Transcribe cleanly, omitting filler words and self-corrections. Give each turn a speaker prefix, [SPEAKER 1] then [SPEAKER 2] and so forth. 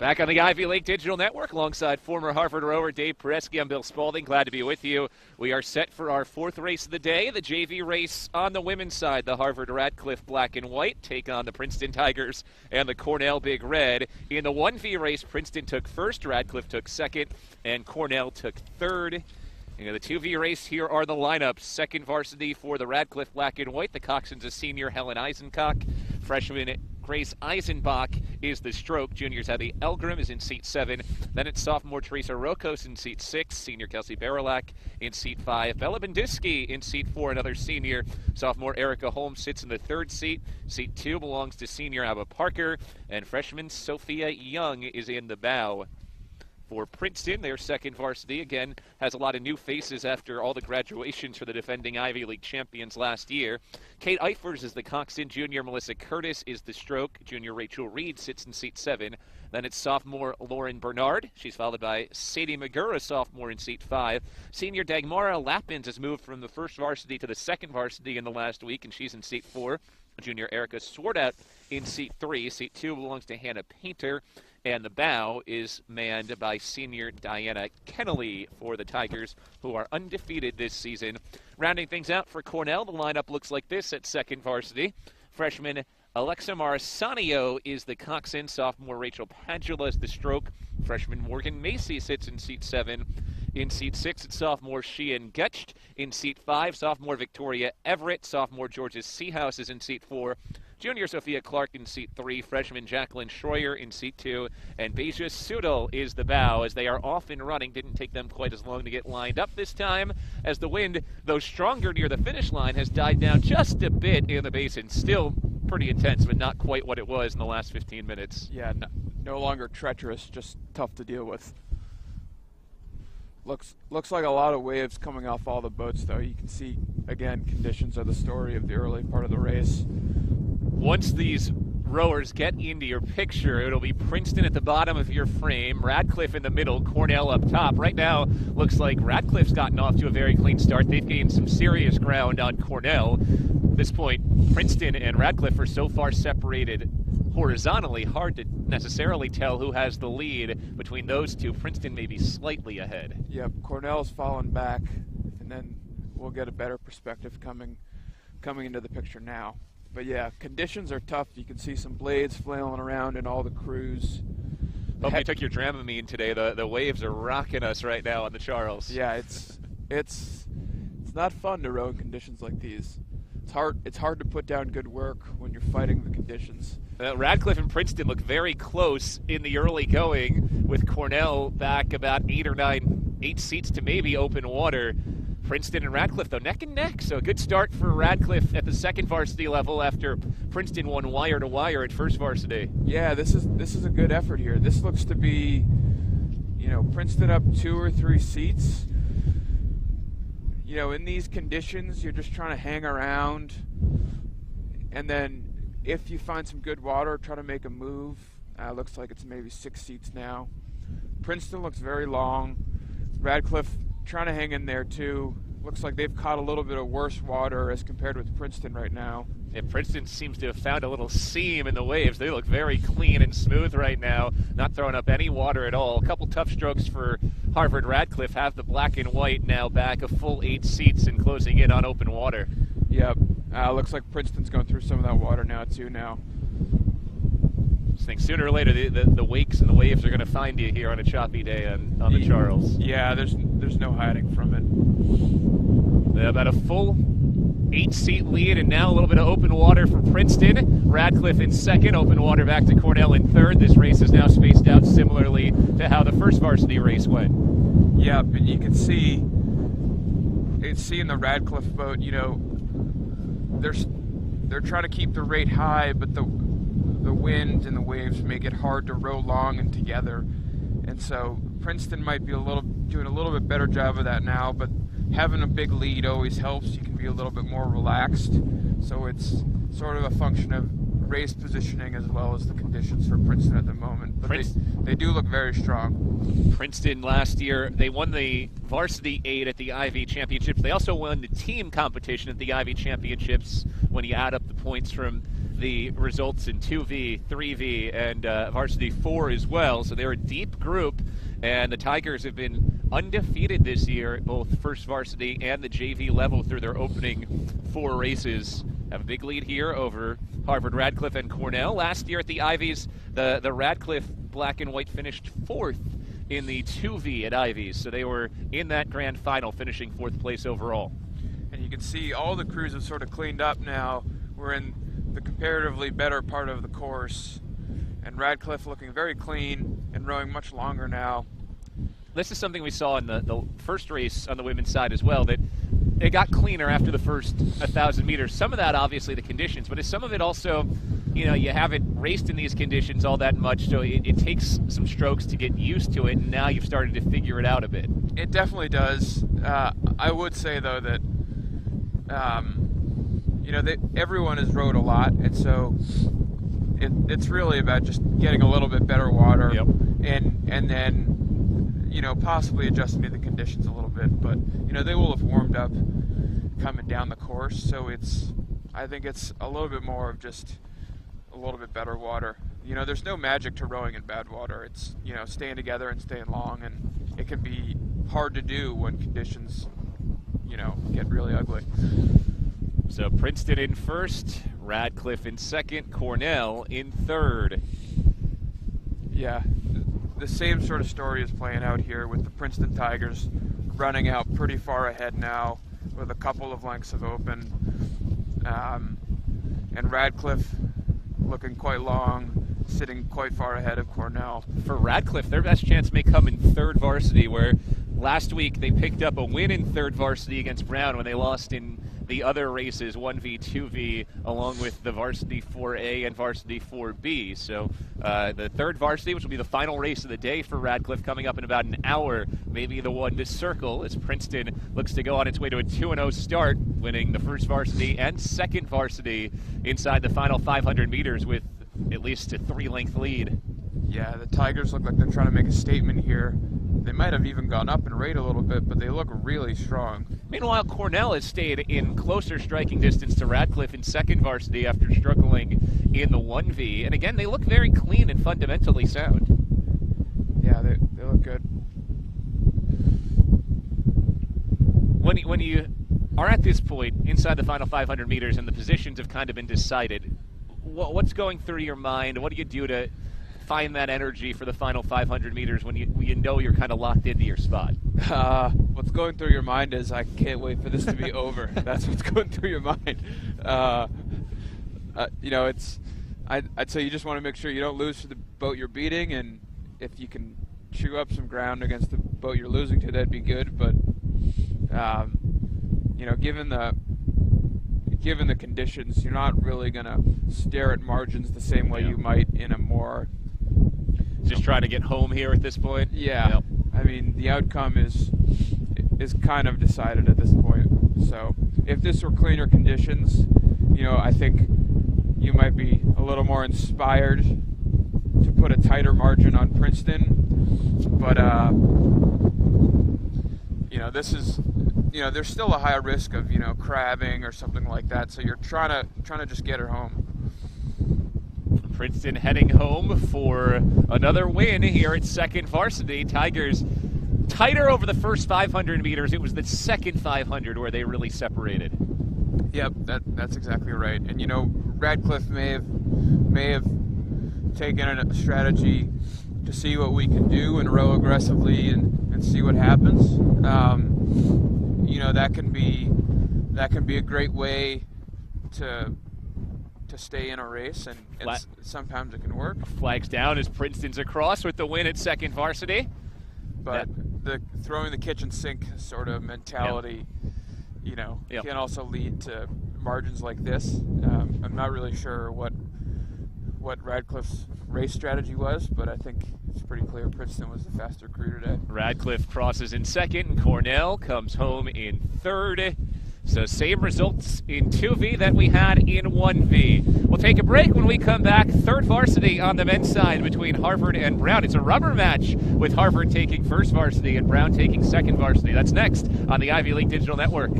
[SPEAKER 1] Back on the Ivy League Digital Network alongside former Harvard rower Dave Peresky. I'm Bill Spalding. Glad to be with you. We are set for our fourth race of the day, the JV race on the women's side. The Harvard Radcliffe Black and White take on the Princeton Tigers and the Cornell Big Red. In the 1V race, Princeton took first, Radcliffe took second, and Cornell took third. In the 2V race, here are the lineups. Second varsity for the Radcliffe Black and White. The coxswain's a senior, Helen Eisenkock. Freshman Grace Eisenbach is the stroke. Juniors Abby Elgrim is in seat 7. Then it's sophomore Teresa Rokos in seat 6. Senior Kelsey Barilak in seat 5. Bella Bendiski in seat 4, another senior. Sophomore Erica Holmes sits in the 3rd seat. Seat 2 belongs to senior Abba Parker. And freshman Sophia Young is in the bow. For Princeton, their second varsity, again, has a lot of new faces after all the graduations for the defending Ivy League champions last year. Kate Eifers is the coxswain. Junior Melissa Curtis is the stroke. Junior Rachel Reed sits in seat 7. Then it's sophomore Lauren Bernard. She's followed by Sadie Magura, sophomore, in seat 5. Senior Dagmara Lappins has moved from the first varsity to the second varsity in the last week, and she's in seat 4. Junior Erica Swartout in seat 3. Seat 2 belongs to Hannah Painter. And the bow is manned by senior Diana Kennelly for the Tigers, who are undefeated this season. Rounding things out for Cornell, the lineup looks like this at second varsity. Freshman Alexa Marasanio is the coxswain. Sophomore Rachel Padula is the stroke. Freshman Morgan Macy sits in seat 7. In seat 6, it's sophomore Sheehan Getcht. In seat 5, sophomore Victoria Everett. Sophomore Georgia Seahouse is in seat 4. Junior Sophia Clark in seat 3, freshman Jacqueline Schroyer in seat 2, and Beja Sudal is the bow as they are off and running. Didn't take them quite as long to get lined up this time as the wind, though stronger near the finish line, has died down just a bit in the basin. Still pretty intense, but not quite what it was in the last 15 minutes.
[SPEAKER 2] Yeah, no longer treacherous, just tough to deal with. Looks like a lot of waves coming off all the boats, though. You can see, again, conditions are the story of the early part of the race.
[SPEAKER 1] Once these rowers get into your picture, it'll be Princeton at the bottom of your frame, Radcliffe in the middle, Cornell up top. Right now, looks like Radcliffe's gotten off to a very clean start. They've gained some serious ground on Cornell. At this point, Princeton and Radcliffe are so far separated horizontally, hard to necessarily tell who has the lead between those two. Princeton may be slightly ahead.
[SPEAKER 2] Yep, Cornell's fallen back, and then we'll get a better perspective coming into the picture now. But yeah, conditions are tough. You can see some blades flailing around in all the crews.
[SPEAKER 1] Hope you took your Dramamine today. The waves are rocking us right now on the Charles.
[SPEAKER 2] Yeah, it's not fun to row in conditions like these. It's hard to put down good work when you're fighting the conditions.
[SPEAKER 1] Radcliffe and Princeton look very close in the early going, with Cornell back about 8 seats to maybe open water. Princeton and Radcliffe, though, neck and neck. So a good start for Radcliffe at the second varsity level after Princeton won wire to wire at first varsity.
[SPEAKER 2] Yeah, this is a good effort here. This looks to be, Princeton up 2 or 3 seats. In these conditions, you're just trying to hang around, and then if you find some good water, try to make a move. Looks like it's maybe 6 seats now. Princeton looks very long. Radcliffe trying to hang in there too. Looks like they've caught a little bit of worse water as compared with Princeton right now.
[SPEAKER 1] Yeah, Princeton seems to have found a little seam in the waves. They look very clean and smooth right now, not throwing up any water at all. A couple tough strokes for Harvard Radcliffe. Have the black and white now back a full 8 seats and closing in on open water.
[SPEAKER 2] Yep. Looks like Princeton's going through some of that water now too now.
[SPEAKER 1] I think sooner or later the wakes and the waves are going to find you here on a choppy day on the Charles.
[SPEAKER 2] Yeah, there's no hiding from it.
[SPEAKER 1] About a full 8-seat lead, and now a little bit of open water for Princeton. Radcliffe in second, open water back to Cornell in third. This race is now spaced out similarly to how the first varsity race went.
[SPEAKER 2] Yeah, and you can see in the Radcliffe boat, they're trying to keep the rate high, but the wind and the waves make it hard to row long and together. And so Princeton might be doing a little bit better job of that now, but having a big lead always helps. You can be a little bit more relaxed. So it's sort of a function of race positioning as well as the conditions for Princeton at the moment. But they do look very strong.
[SPEAKER 1] Princeton last year, they won the varsity 8 at the Ivy Championships. They also won the team competition at the Ivy Championships when you add up the points from the results in 2V, 3V, and varsity 4 as well. So they're a deep group, and the Tigers have been undefeated this year at both first varsity and the JV level through their opening 4 races. Have a big lead here over Harvard, Radcliffe, and Cornell. Last year at the Ivies, the Radcliffe black and white finished 4th in the 2V at Ivies, so they were in that grand final, finishing 4th place overall.
[SPEAKER 2] And you can see all the crews have sort of cleaned up now. We're in the comparatively better part of the course, and Radcliffe looking very clean and rowing much longer now.
[SPEAKER 1] This is something we saw in the first race on the women's side as well, that it got cleaner after the first 1,000 meters. Some of that, obviously, the conditions, but some of it also, you know, you haven't raced in these conditions all that much, so it takes some strokes to get used to it, and now you've started to figure it out a bit.
[SPEAKER 2] It definitely does. I would say, though, that, you know, everyone has rowed a lot, and so it's really about just getting a little bit better water.
[SPEAKER 1] Yep.
[SPEAKER 2] and then, you know, possibly adjusting to the conditions a little bit. But, you know, they will have warmed up coming down the course, so I think it's a little bit more of just a little bit better water. You know, there's no magic to rowing in bad water. It's, you know, staying together and staying long, and it can be hard to do when conditions, you know, get really ugly.
[SPEAKER 1] So Princeton in first, Radcliffe in second, Cornell in third.
[SPEAKER 2] Yeah, the same sort of story is playing out here with the Princeton Tigers running out pretty far ahead now with a couple of lengths of open. And Radcliffe looking quite long, sitting quite far ahead of Cornell.
[SPEAKER 1] For Radcliffe, their best chance may come in third varsity, where last week they picked up a win in third varsity against Brown when they lost in the other races, 1V, 2V, along with the varsity 4A and varsity 4B. So the third varsity, which will be the final race of the day for Radcliffe, coming up in about an hour, maybe the one to circle as Princeton looks to go on its way to a 2-0 start, winning the first varsity and second varsity inside the final 500 meters with at least a 3-length lead.
[SPEAKER 2] Yeah, the Tigers look like they're trying to make a statement here. They might have even gone up in rate a little bit, but they look really strong.
[SPEAKER 1] Meanwhile, Cornell has stayed in closer striking distance to Radcliffe in second varsity after struggling in the 1V. And again, they look very clean and fundamentally sound.
[SPEAKER 2] Yeah, they look good.
[SPEAKER 1] When you are at this point inside the final 500 meters and the positions have kind of been decided, what's going through your mind? What do you do to find that energy for the final 500 meters when you know you're kind of locked into your spot?
[SPEAKER 2] What's going through your mind is, I can't wait for this to be over. That's what's going through your mind. You know, I'd say you just want to make sure you don't lose to the boat you're beating, and if you can chew up some ground against the boat you're losing to, that'd be good. But you know, given the conditions, you're not really gonna stare at margins the same way you might in a more
[SPEAKER 1] just trying to get home here at this point.
[SPEAKER 2] Yeah.
[SPEAKER 1] Yep.
[SPEAKER 2] I mean, the outcome is kind of decided at this point. So if this were cleaner conditions, you know, I think you might be a little more inspired to put a tighter margin on Princeton. But you know, this is, you know, there's still a high risk of, you know, crabbing or something like that. So you're trying to just get her home.
[SPEAKER 1] Princeton heading home for another win here at second varsity. Tigers tighter over the first 500 meters. It was the second 500 where they really separated.
[SPEAKER 2] Yep, that's exactly right. And, you know, Radcliffe may have taken a strategy to see what we can do and row aggressively and see what happens. You know, that can be a great way to stay in a race, and sometimes it can work.
[SPEAKER 1] Flags down as Princeton's across with the win at second varsity.
[SPEAKER 2] But the throwing the kitchen sink sort of mentality, you know, can also lead to margins like this. I'm not really sure what Radcliffe's race strategy was, but I think it's pretty clear Princeton was the faster crew today.
[SPEAKER 1] Radcliffe crosses in second, and Cornell comes home in third. So same results in 2V that we had in 1V. We'll take a break. When we come back, third varsity on the men's side between Harvard and Brown. It's a rubber match with Harvard taking first varsity and Brown taking second varsity. That's next on the Ivy League Digital Network.